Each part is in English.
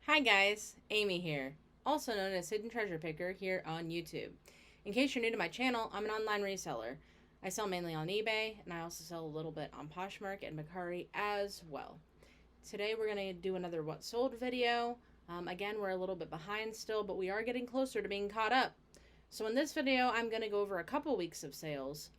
Hi guys, Amy here, also known as Hidden Treasure Picker here on YouTube. In case you're new to my channel, I'm an online reseller. I sell mainly on eBay, and I also sell a little bit on Poshmark and Mercari as well. Today we're going to do another What Sold video. Again, we're a little bit behind still, but we are getting closer to being caught up. So in this video, I'm going to go over a couple weeks of sales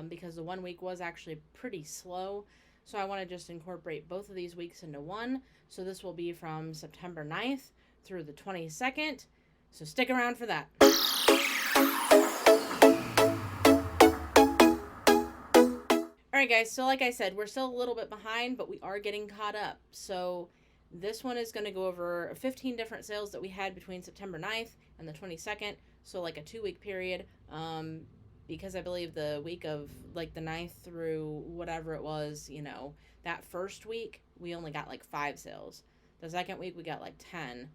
because the 1 week was actually pretty slow. So I want to just incorporate both of these weeks into one. So this will be from September 9th through the 22nd. So stick around for that. Alright guys, so like I said, we're still a little bit behind, but we are getting caught up. So this one is going to go over 15 different sales that we had between September 9th and the 22nd. So like a 2-week period. Because I believe the week of like the 9th through whatever it was, that first week, we only got like 5 sales. The second week we got like 10.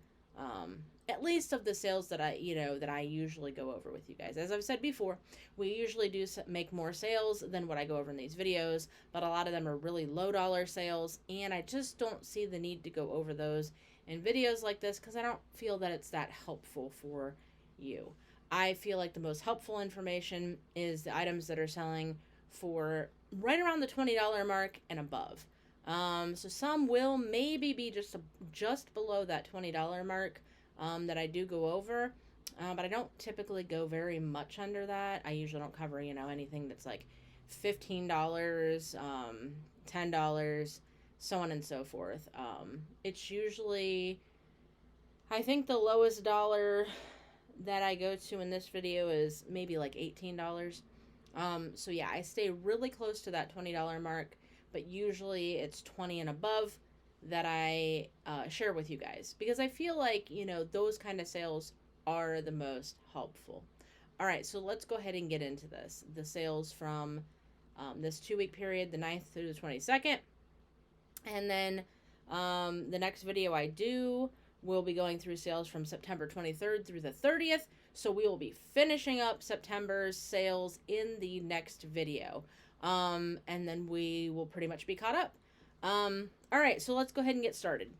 At least of the sales that I usually go over with you guys. As I've said before, we usually do make more sales than what I go over in these videos, but a lot of them are really low dollar sales, and I just don't see the need to go over those in videos like this because I don't feel that it's that helpful for you. I feel like the most helpful information is the items that are selling for right around the $20 mark and above. So some will maybe be just below that $20 mark that I do go over, but I don't typically go very much under that. I usually don't cover anything that's like $15, $10, so on and so forth. It's usually, I think the lowest dollar that I go to in this video is maybe like $18. So yeah, I stay really close to that $20 mark, but usually it's 20 and above that I share with you guys because I feel like, those kind of sales are the most helpful. All right, so let's go ahead and get into this. The sales from this 2-week period, the 9th through the 22nd. And then the next video I do, we'll be going through sales from September 23rd through the 30th. So we will be finishing up September's sales in the next video. And then we will pretty much be caught up. All right, so let's go ahead and get started.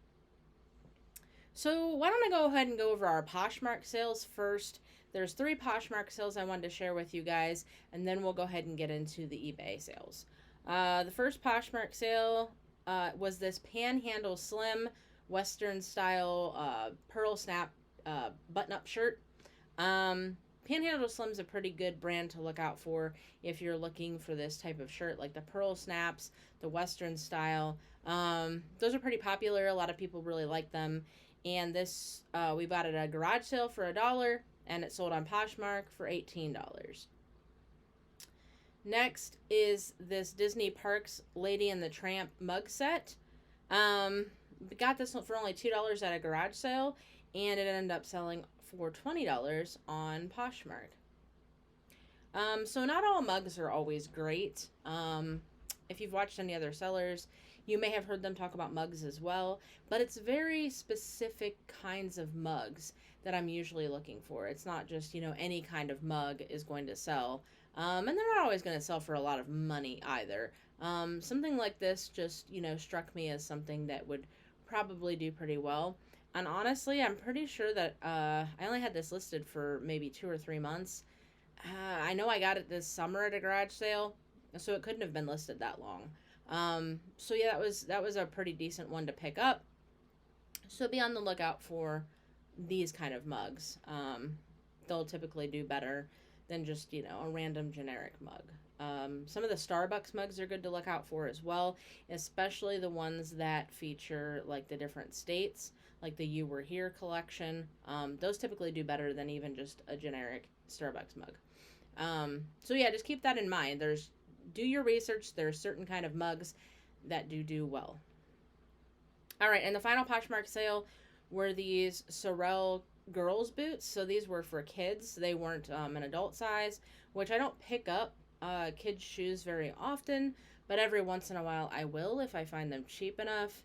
So why don't I go ahead and go over our Poshmark sales first. There's 3 Poshmark sales I wanted to share with you guys, and then we'll go ahead and get into the eBay sales. The first Poshmark sale was this Panhandle Slim Western style pearl snap button-up shirt. Panhandle Slim's a pretty good brand to look out for if you're looking for this type of shirt, like the pearl snaps, the Western style. Those are pretty popular. A lot of people really like them. And this, we bought it at a garage sale for $1, and it sold on Poshmark for $18. Next is this Disney Parks Lady and the Tramp mug set. Got this one for only $2 at a garage sale, and it ended up selling for $20 on Poshmark. So not all mugs are always great. If you've watched any other sellers, you may have heard them talk about mugs as well, but it's very specific kinds of mugs that I'm usually looking for. It's not just, any kind of mug is going to sell. And they're not always going to sell for a lot of money either. Something like this just, struck me as something that would probably do pretty well. And honestly, I'm pretty sure that I only had this listed for maybe 2 or 3 months. I know I got it this summer at a garage sale, so it couldn't have been listed that long. So yeah, that was a pretty decent one to pick up. So be on the lookout for these kind of mugs. They'll typically do better than just, a random generic mug. Some of the Starbucks mugs are good to look out for as well, especially the ones that feature like the different states, like the You Were Here collection. Those typically do better than even just a generic Starbucks mug. So yeah, just keep that in mind. Do your research. There's certain kind of mugs that do well. All right, and the final Poshmark sale were these Sorel girls boots. So these were for kids. They weren't an adult size, which I don't pick up kids' shoes very often, but every once in a while I will if I find them cheap enough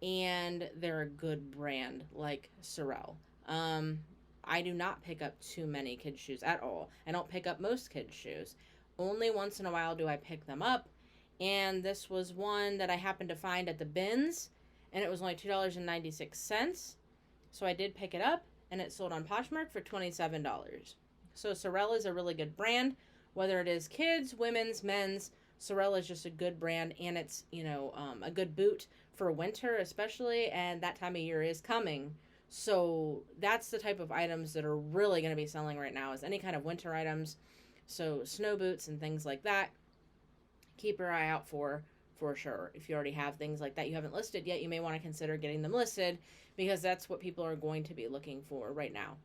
and they're a good brand like Sorel. I do not pick up too many kids' shoes at all. I don't pick up most kids' shoes. Only once in a while do I pick them up, and this was one that I happened to find at the bins, and it was only $2.96. So I did pick it up, and it sold on Poshmark for $27. So Sorella is a really good brand, whether it is kids, women's, men's. Sorella is just a good brand, and it's, a good boot for winter especially, and that time of year is coming. So that's the type of items that are really going to be selling right now, is any kind of winter items. So snow boots and things like that, keep your eye out for sure. If you already have things like that you haven't listed yet, you may want to consider getting them listed, because that's what people are going to be looking for right now.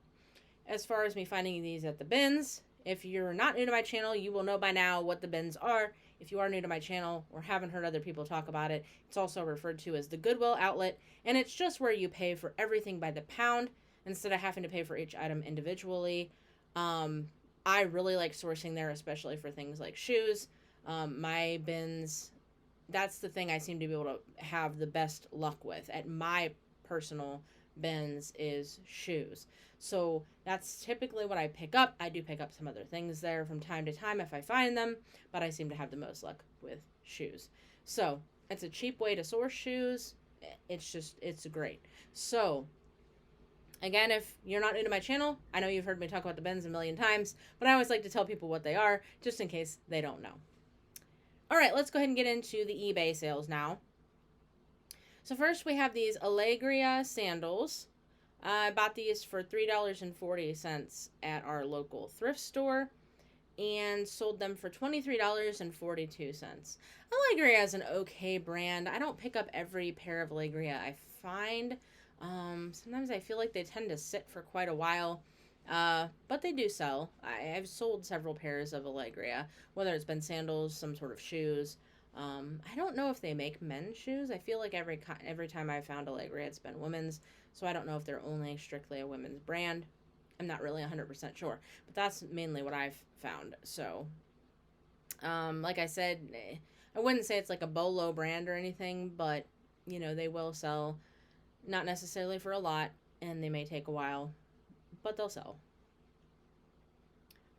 As far as me finding these at the bins, if you're not new to my channel, you will know by now what the bins are. If you are new to my channel or haven't heard other people talk about it, it's also referred to as the Goodwill outlet, and it's just where you pay for everything by the pound instead of having to pay for each item individually. I really like sourcing there, especially for things like shoes. My bins, that's the thing I seem to be able to have the best luck with at my personal bins, is shoes. So that's typically what I pick up. I do pick up some other things there from time to time if I find them, but I seem to have the most luck with shoes. So it's a cheap way to source shoes. It's great. So again, if you're not new to my channel, I know you've heard me talk about the bins a million times, but I always like to tell people what they are, just in case they don't know. All right, let's go ahead and get into the eBay sales now. So first we have these Allegria sandals. I bought these for $3.40 at our local thrift store and sold them for $23.42. Allegria is an okay brand. I don't pick up every pair of Allegria I find. Sometimes I feel like they tend to sit for quite a while, but they do sell. I've sold several pairs of Allegria, whether it's been sandals, some sort of shoes. I don't know if they make men's shoes. I feel like every time I've found Allegria, it's been women's. So I don't know if they're only strictly a women's brand. I'm not really 100% sure, but that's mainly what I've found. So, like I said, I wouldn't say it's like a Bolo brand or anything, but, they will sell, not necessarily for a lot, and they may take a while, but they'll sell.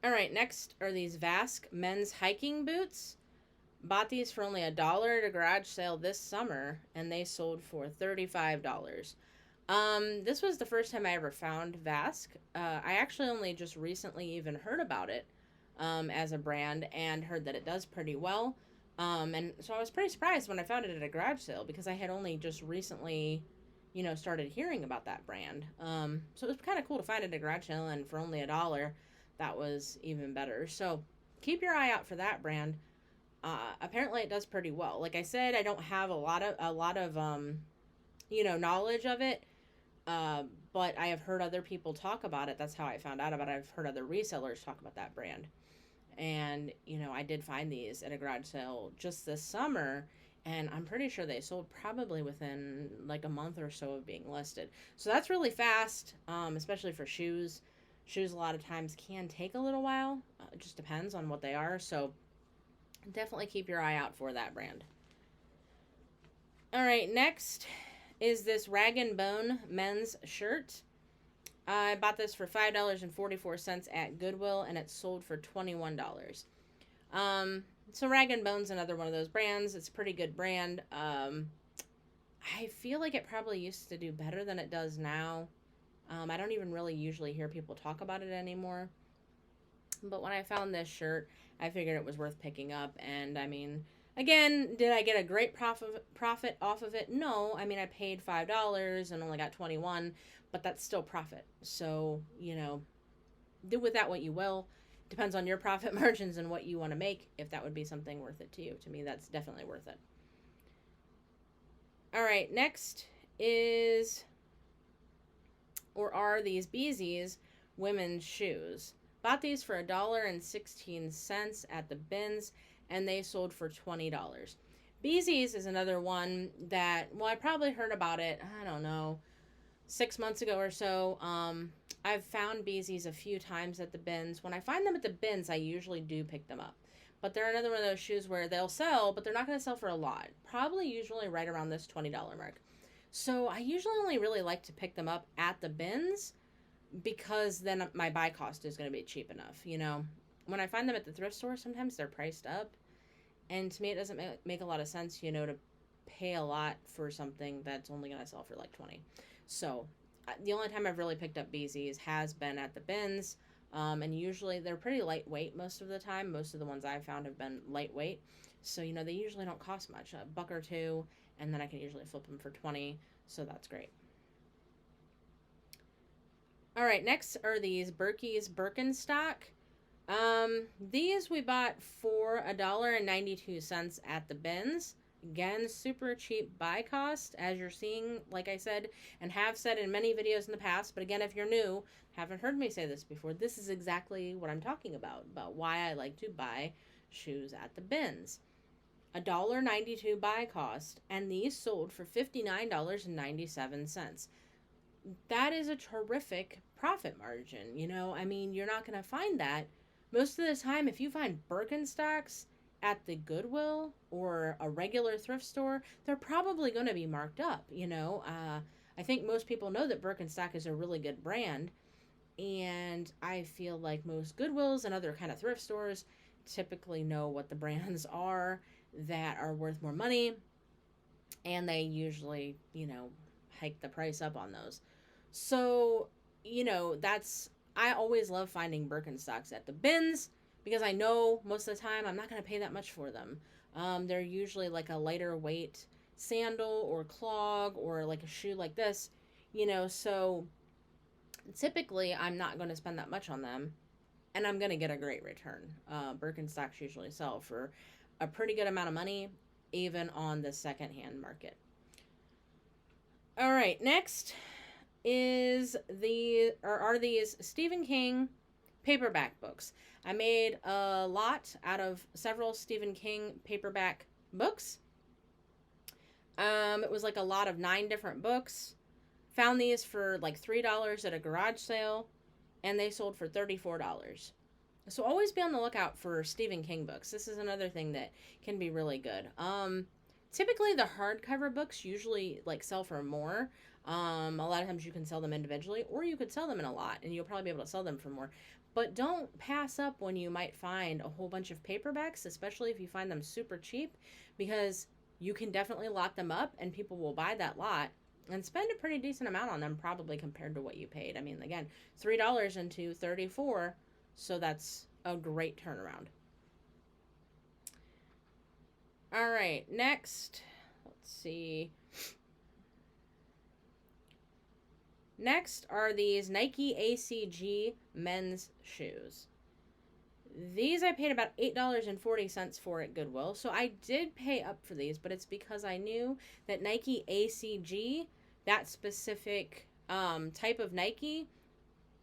All right, next are these Vask men's hiking boots. Bought these for only $1 at a garage sale this summer, and they sold for $35. This was the first time I ever found Vask. I actually only just recently even heard about it, as a brand, and heard that it does pretty well. And so I was pretty surprised when I found it at a garage sale, because I had only just recently, started hearing about that brand. So it was kind of cool to find it at a garage sale, and for only $1, that was even better. So keep your eye out for that brand. Apparently it does pretty well. Like I said, I don't have a lot of knowledge of it. But I have heard other people talk about it. That's how I found out about it. I've heard other resellers talk about that brand. And, I did find these at a garage sale just this summer, and I'm pretty sure they sold probably within like a month or so of being listed. So that's really fast, especially for shoes. Shoes a lot of times can take a little while. It just depends on what they are. So definitely keep your eye out for that brand. All right, next is this Rag & Bone men's shirt. I bought this for $5.44 at Goodwill, and it sold for $21. So Rag & Bone's another one of those brands. It's a pretty good brand. I feel like it probably used to do better than it does now. I don't even really usually hear people talk about it anymore. But when I found this shirt, I figured it was worth picking up. And I mean, again, did I get a great profit off of it? No. I mean, I paid $5 and only got 21, but that's still profit. So, do with that what you will. Depends on your profit margins and what you want to make, if that would be something worth it to you. To me, that's definitely worth it. All right, next are these Beezy's women's shoes. Bought these for $1.16 at the bins, and they sold for $20. Beezy's is another one that, I probably heard about it, I don't know, 6 months ago or so. I've found Beezy's a few times at the bins. When I find them at the bins, I usually do pick them up. But they're another one of those shoes where they'll sell, but they're not going to sell for a lot. Probably usually right around this $20 mark. So I usually only really like to pick them up at the bins, because then my buy cost is going to be cheap enough. When I find them at the thrift store, sometimes they're priced up. And to me, it doesn't make a lot of sense, to pay a lot for something that's only going to sell for like 20. So The only time I've really picked up BZs has been at the bins. And usually they're pretty lightweight most of the time. Most of the ones I've found have been lightweight. So, they usually don't cost much, a buck or two, and then I can usually flip them for 20. So that's great. All right, next are these Berkey's Birkenstock. These we bought for $1.92 at the bins. Again, super cheap buy cost, as you're seeing, like I said, and have said in many videos in the past. But again, if you're new, haven't heard me say this before, this is exactly what I'm talking about why I like to buy shoes at the bins. $1.92 buy cost, and these sold for $59.97. That is a terrific profit margin. You're not going to find that. Most of the time, if you find Birkenstocks at the Goodwill or a regular thrift store, they're probably going to be marked up. I think most people know that Birkenstock is a really good brand, and I feel like most Goodwills and other kind of thrift stores typically know what the brands are that are worth more money, and they usually, hike the price up on those. So, I always love finding Birkenstocks at the bins, because I know most of the time I'm not going to pay that much for them. They're usually like a lighter weight sandal or clog or like a shoe like this, so typically I'm not going to spend that much on them, and I'm going to get a great return. Birkenstocks usually sell for a pretty good amount of money, even on the secondhand market. All right, next are these Stephen King paperback books. I made a lot out of several Stephen King paperback books. It was like a lot of 9 different books. Found these for like $3 at a garage sale, and they sold for $34. So always be on the lookout for Stephen King books. This is another thing that can be really good. Typically the hardcover books usually like sell for more. A lot of times you can sell them individually, or you could sell them in a lot, and you'll probably be able to sell them for more. But don't pass up when you might find a whole bunch of paperbacks, especially if you find them super cheap, because you can definitely lock them up and people will buy that lot and spend a pretty decent amount on them, probably compared to what you paid. I mean, again, $3 into $34, so that's a great turnaround. All right, next, let's see. Next are these Nike ACG men's shoes. These I paid about $8.40 for at Goodwill. So I did pay up for these, but it's because I knew that Nike ACG, that specific type of Nike,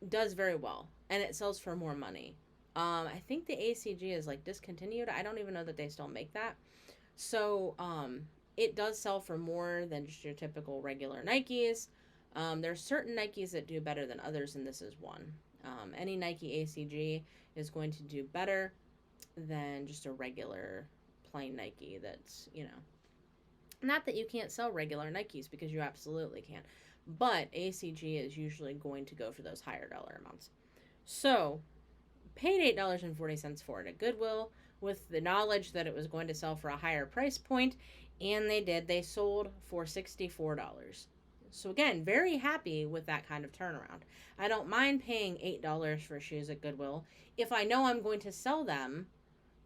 does very well. And it sells for more money. I think the ACG is like discontinued. I don't even know that they still make that. So it does sell for more than just your typical regular Nikes. There's certain Nikes that do better than others, and this is one. Any Nike ACG is going to do better than just a regular plain Nike that's, not that you can't sell regular Nikes, because you absolutely can, but ACG is usually going to go for those higher dollar amounts. So, paid $8.40 for it at Goodwill with the knowledge that it was going to sell for a higher price point, and they did. They sold for $64. So again, very happy with that kind of turnaround. I don't mind paying $8 for shoes at Goodwill if I know I'm going to sell them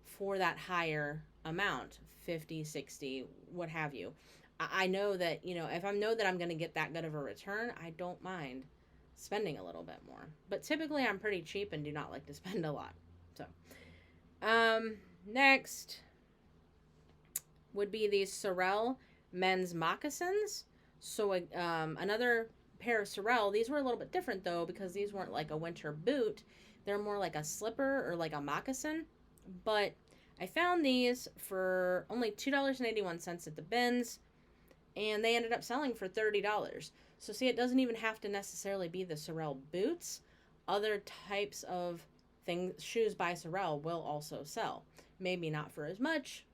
for that higher amount, 50, 60, what have you. I know that, if I know that I'm going to get that good of a return, I don't mind spending a little bit more. But typically I'm pretty cheap and do not like to spend a lot. So, next would be these Sorel men's moccasins. So another pair of Sorel. These were a little bit different though, because these weren't like a winter boot. They're more like a slipper or like a moccasin. But I found these for only $2.81 at the bins, and they ended up selling for $30. So see, it doesn't even have to necessarily be the Sorel boots. Other types of shoes by Sorel will also sell. Maybe not for as much,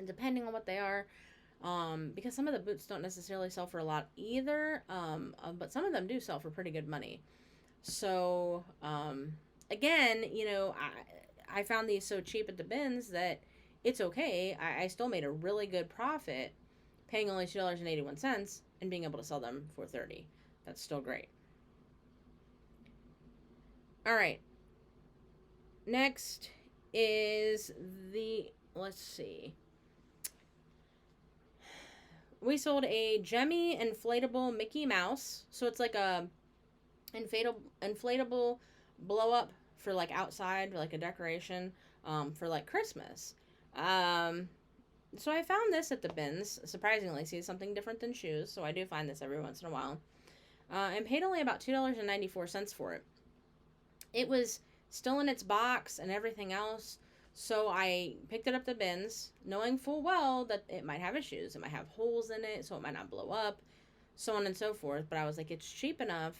depending on what they are. Because some of the boots don't necessarily sell for a lot either, but some of them do sell for pretty good money. So, again, I found these so cheap at the bins that it's okay. I still made a really good profit, paying only $2.81 and being able to sell them for $30. That's still great. All right. Next is let's see. We sold a Gemmy inflatable Mickey Mouse. So it's like a inflatable blow up for like outside, like a decoration for like Christmas. Um, so I found this at the bins. Surprisingly, see, something different than shoes. So I do find this every once in a while. And paid only about $2.94 for it. It was still in its box and everything else. So I picked it up the bins, knowing full well that it might have issues. It might have holes in it, so it might not blow up, so on and so forth. But I was like, it's cheap enough,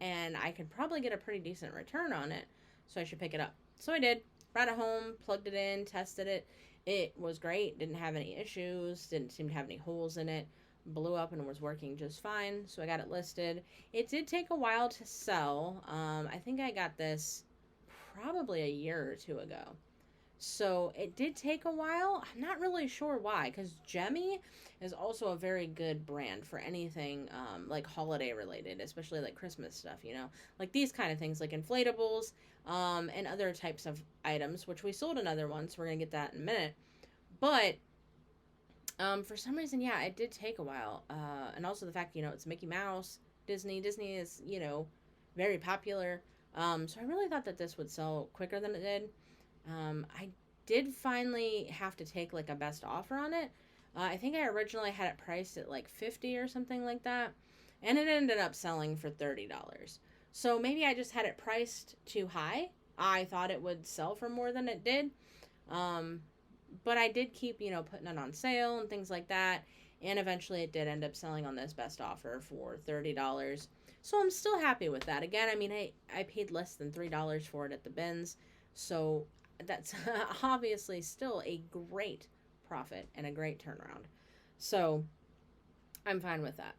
and I could probably get a pretty decent return on it, so I should pick it up. So I did. Brought it home, plugged it in, tested it. It was great. Didn't have any issues. Didn't seem to have any holes in it. Blew up and was working just fine. So I got it listed. It did take a while to sell. I think I got this probably a year or two ago. So it did take a while. I'm not really sure why, because Gemmy is also a very good brand for anything like holiday related, especially like Christmas stuff, you know, like these kind of things like inflatables and other types of items, which we sold another one, so we're going to get that in a minute. But for some reason, yeah, it did take a while. And also the fact, you know, it's Mickey Mouse, Disney. Disney is, you know, very popular. So I really thought that this would sell quicker than it did. I did finally have to take like a best offer on it. I think I originally had it priced at like $50 or something like that. And it ended up selling for $30. So maybe I just had it priced too high. I thought it would sell for more than it did. But I did keep, you know, putting it on sale and things like that. And eventually it did end up selling on this best offer for $30. So I'm still happy with that. Again, I mean, I paid less than $3 for it at the bins. So that's obviously still a great profit and a great turnaround. So I'm fine with that.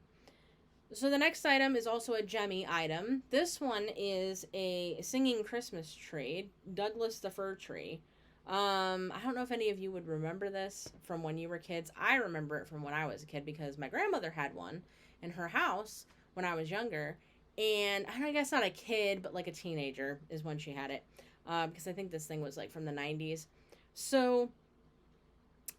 So the next item is also a Gemmy item. This one is a singing Christmas tree, Douglas the fir tree. I don't know if any of you would remember this from when you were kids. I remember it from when I was a kid because my grandmother had one in her house when I was younger. And I guess not a kid, but like a teenager is when she had it. Because I think this thing was like from the 90s. So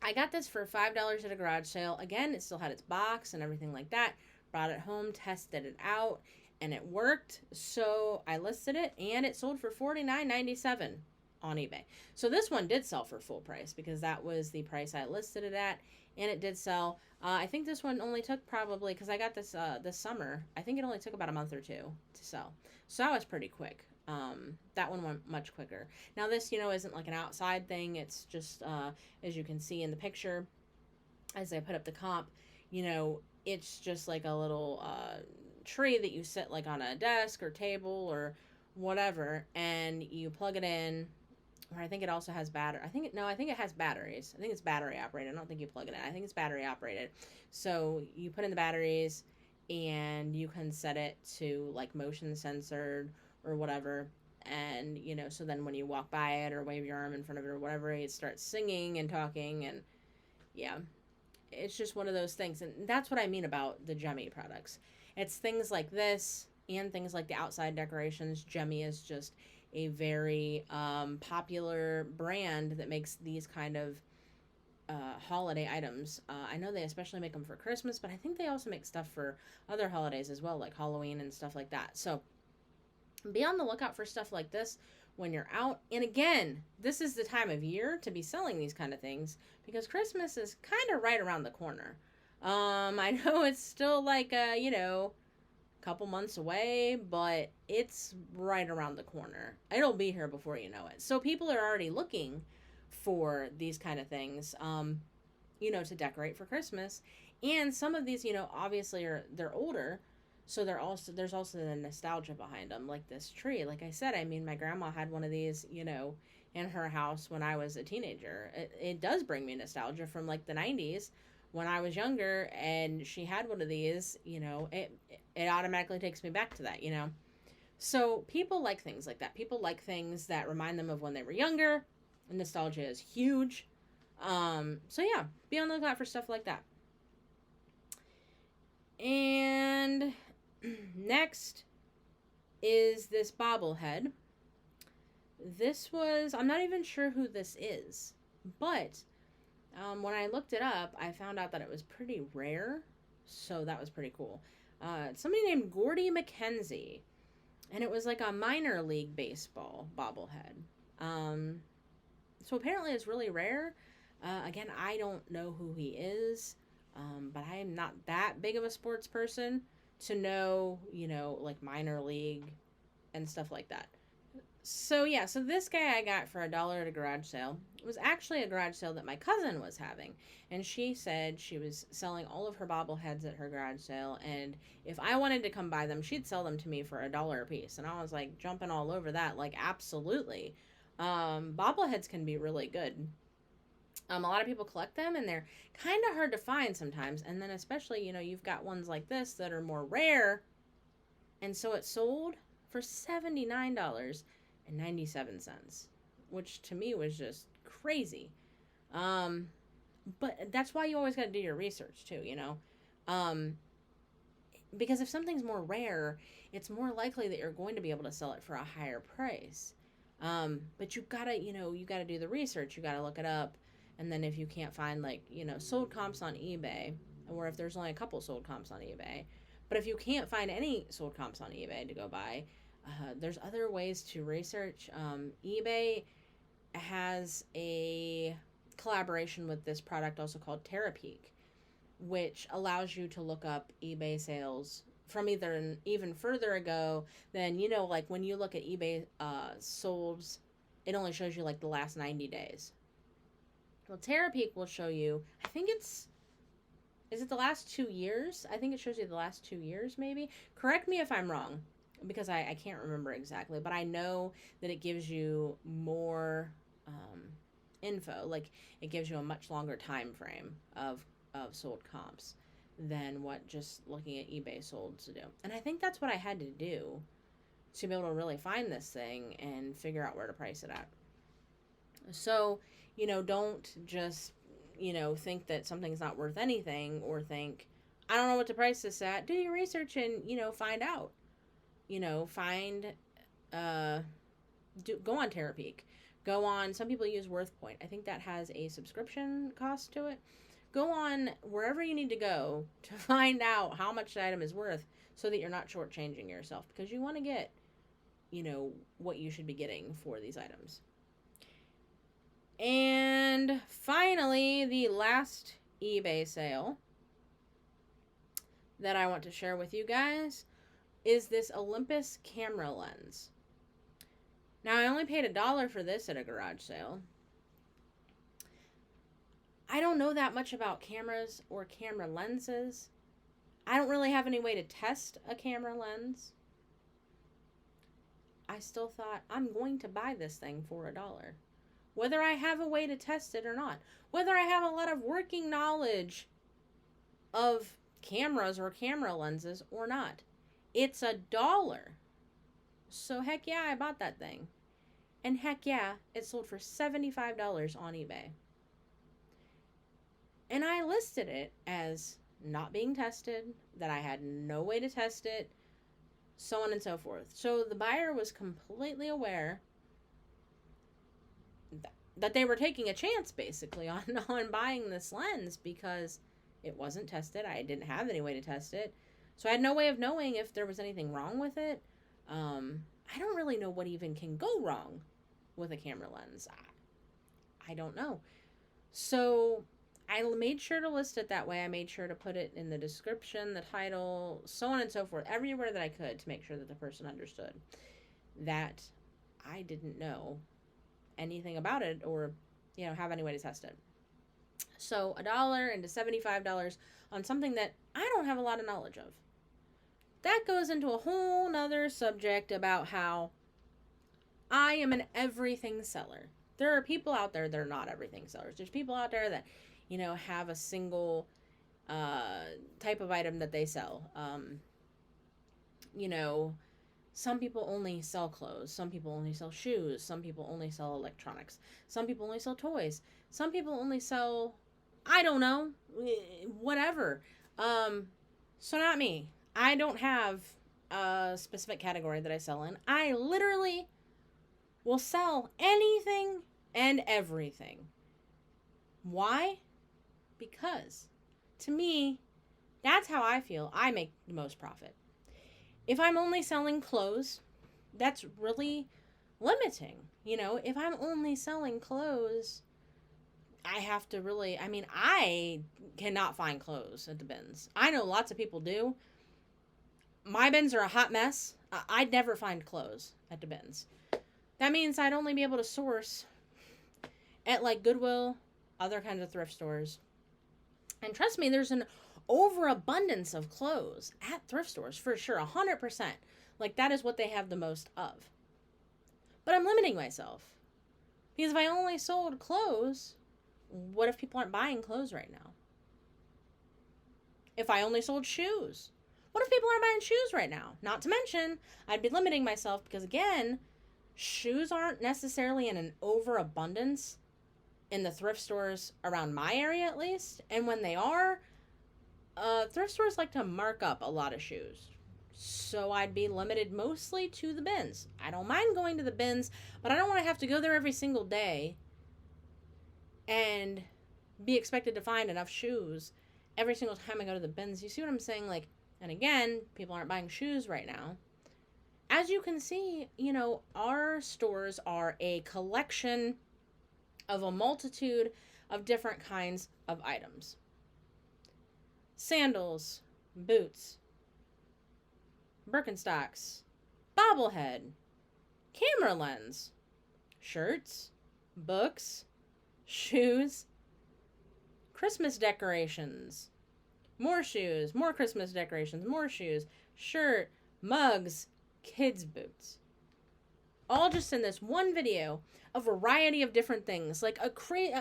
I got this for $5 at a garage sale. Again, it still had its box and everything like that. Brought it home, tested it out, and it worked. So I listed it, and it sold for $49.97 on eBay. So this one did sell for full price because that was the price I listed it at, and it did sell. I think this one only took probably, because I got this this summer, I think it only took about a month or two to sell. So that was pretty quick. That one went much quicker. Now this, you know, isn't like an outside thing. It's just, as you can see in the picture, as I put up the comp, you know, it's just like a little tree that you sit like on a desk or table or whatever, and you plug it in. Or I think it also has battery. I think it has batteries. I think it's battery operated. I don't think you plug it in. I think it's battery operated. So you put in the batteries, and you can set it to like motion censored or whatever. And, you know, so then when you walk by it or wave your arm in front of it or whatever, it starts singing and talking. And yeah, it's just one of those things. And that's what I mean about the Gemmy products. It's things like this and things like the outside decorations. Gemmy is just a very popular brand that makes these kind of holiday items. I know they especially make them for Christmas, but I think they also make stuff for other holidays as well, like Halloween and stuff like that. So be on the lookout for stuff like this when you're out. And again, this is the time of year to be selling these kind of things because Christmas is kind of right around the corner. I know it's still like you know, a couple months away, but it's right around the corner. It'll be here before you know it. So people are already looking for these kind of things, you know, to decorate for Christmas. And some of these, you know, obviously they're older. So there's also the nostalgia behind them, like this tree. Like I said, I mean, my grandma had one of these, you know, in her house when I was a teenager. It does bring me nostalgia from like the 90s when I was younger, and she had one of these, you know, it automatically takes me back to that, you know. So people like things like that. People like things that remind them of when they were younger. Nostalgia is huge. So yeah, be on the lookout for stuff like that. And Next is this bobblehead. I'm not even sure who this is, but when I looked it up, I found out that it was pretty rare, so that was pretty cool. Somebody named Gordy McKenzie, and it was like a minor league baseball bobblehead. So apparently it's really rare. Again, I don't know who he is, but I am not that big of a sports person to know, like minor league and stuff like that. So yeah, so this guy I got for $1 at a garage sale. It was actually a garage sale that my cousin was having, and she said she was selling all of her bobbleheads at her garage sale, and if I wanted to come buy them, she'd sell them to me for $1 a piece. And I was like jumping all over that, like absolutely. Bobbleheads can be really good. A lot of people collect them, and they're kind of hard to find sometimes. And then especially, you've got ones like this that are more rare, and so it sold for $79.97, which to me was just crazy. But that's why you always got to do your research too, because if something's more rare, it's more likely that you're going to be able to sell it for a higher price. But you gotta do the research. You gotta look it up, and then if you can't find sold comps on eBay, or if there's only a couple sold comps on eBay, but if you can't find any sold comps on eBay to go buy, there's other ways to research. eBay has a collaboration with this product also called Terapeak, which allows you to look up eBay sales from either even further ago than, like when you look at eBay solds, it only shows you like the last 90 days. Well, Terapeak will show you, I think is it the last 2 years? I think it shows you the last 2 years, maybe. Correct me if I'm wrong, because I can't remember exactly, but I know that it gives you more info. Like, it gives you a much longer time frame of sold comps than what just looking at eBay sold to do. And I think that's what I had to do to be able to really find this thing and figure out where to price it at. So, don't just, think that something's not worth anything, or think, I don't know what to price this at. Do your research and, find out. Go on Terapeak. Go on, some people use WorthPoint. I think that has a subscription cost to it. Go on wherever you need to go to find out how much the item is worth, so that you're not shortchanging yourself, because you want to get, what you should be getting for these items. And finally, the last eBay sale that I want to share with you guys is this Olympus camera lens. Now, I only paid $1 for this at a garage sale. I don't know that much about cameras or camera lenses. I don't really have any way to test a camera lens. I still thought, I'm going to buy this thing for $1. Whether I have a way to test it or not. Whether I have a lot of working knowledge of cameras or camera lenses or not. It's $1. So heck yeah, I bought that thing. And heck yeah, it sold for $75 on eBay. And I listed it as not being tested, that I had no way to test it, so on and so forth. So the buyer was completely aware that they were taking a chance, basically, on buying this lens, because it wasn't tested. I didn't have any way to test it. So I had no way of knowing if there was anything wrong with it. I don't really know what even can go wrong with a camera lens. I don't know. So I made sure to list it that way. I made sure to put it in the description, the title, so on and so forth, everywhere that I could, to make sure that the person understood that I didn't know anything about it, or have any way to test it. So $1 into $75 on something that I don't have a lot of knowledge of. That goes into a whole nother subject about how I am an everything seller. There are people out there that are not everything sellers. There's people out there that have a single type of item that they sell. Some people only sell clothes. Some people only sell shoes. Some people only sell electronics. Some people only sell toys. Some people only sell, I don't know, whatever. So not me. I don't have a specific category that I sell in. I literally will sell anything and everything. Why? Because to me, that's how I feel I make the most profit. If I'm only selling clothes, that's really limiting. You know, if I'm only selling clothes, I have to really, I cannot find clothes at the bins. I know lots of people do. My bins are a hot mess. I'd never find clothes at the bins. That means I'd only be able to source at like Goodwill, other kinds of thrift stores. And trust me, there's an overabundance of clothes at thrift stores for sure, 100%. Like that is what they have the most of. But I'm limiting myself. Because if I only sold clothes, what if people aren't buying clothes right now? If I only sold shoes, what if people aren't buying shoes right now? Not to mention, I'd be limiting myself because, again, shoes aren't necessarily in an overabundance in the thrift stores around my area, at least. And when they are, thrift stores like to mark up a lot of shoes. So I'd be limited mostly to the bins. I don't mind going to the bins, but I don't want to have to go there every single day and be expected to find enough shoes every single time I go to the bins. You see what I'm saying? Like, and again, people aren't buying shoes right now. As you can see, you know, our stores are a collection of a multitude of different kinds of items. Sandals, boots, Birkenstocks, bobblehead, camera lens, shirts, books, shoes, Christmas decorations, more shoes, more Christmas decorations, more shoes, shirt, mugs, kids' boots. All just in this one video, a variety of different things, like a crazy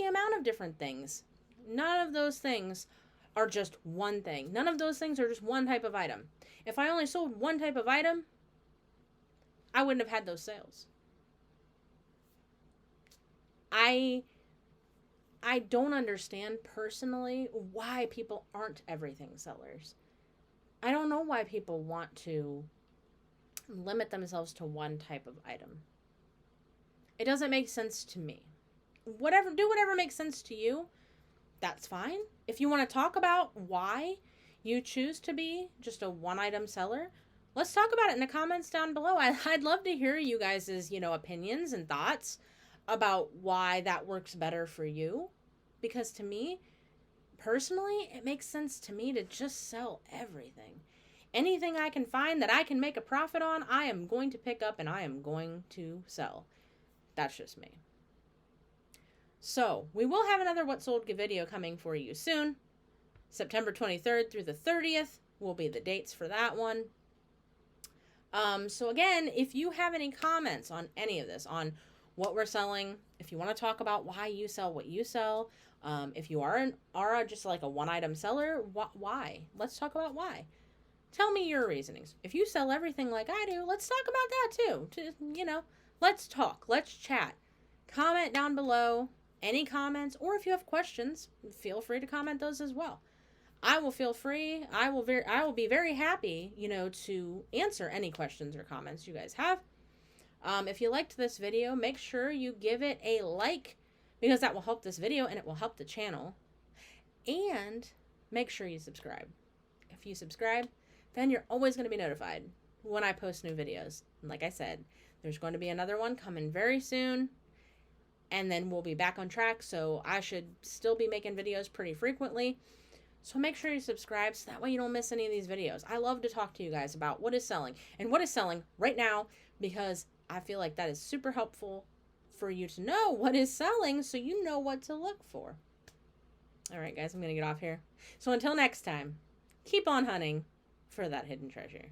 amount of different things. None of those things are just one thing. None of those things are just one type of item. If I only sold one type of item, I wouldn't have had those sales. I don't understand personally why people aren't everything sellers. I don't know why people want to limit themselves to one type of item. It doesn't make sense to me. Do whatever makes sense to you. That's fine. If you want to talk about why you choose to be just a one-item seller, let's talk about it in the comments down below. I'd love to hear you guys' opinions and thoughts about why that works better for you. Because to me, personally, it makes sense to me to just sell everything. Anything I can find that I can make a profit on, I am going to pick up and I am going to sell. That's just me. So, we will have another What Sold video coming for you soon. September 23rd through the 30th will be the dates for that one. So again, if you have any comments on any of this, on what we're selling, if you want to talk about why you sell what you sell, if you are just like a one-item seller, why? Let's talk about why. Tell me your reasonings. If you sell everything like I do, let's talk about that too. Let's talk. Let's chat. Comment down below any comments, or if you have questions, feel free to comment those as well. I will be very happy, to answer any questions or comments you guys have. If you liked this video, make sure you give it a like, because that will help this video and it will help the channel. And make sure you subscribe. If you subscribe, then you're always going to be notified when I post new videos. And like I said, there's going to be another one coming very soon. And then we'll be back on track, so I should still be making videos pretty frequently. So make sure you subscribe so that way you don't miss any of these videos. I love to talk to you guys about what is selling and what is selling right now, because I feel like that is super helpful for you to know what is selling so you know what to look for. All right, guys, I'm going to get off here. So until next time, keep on hunting for that hidden treasure.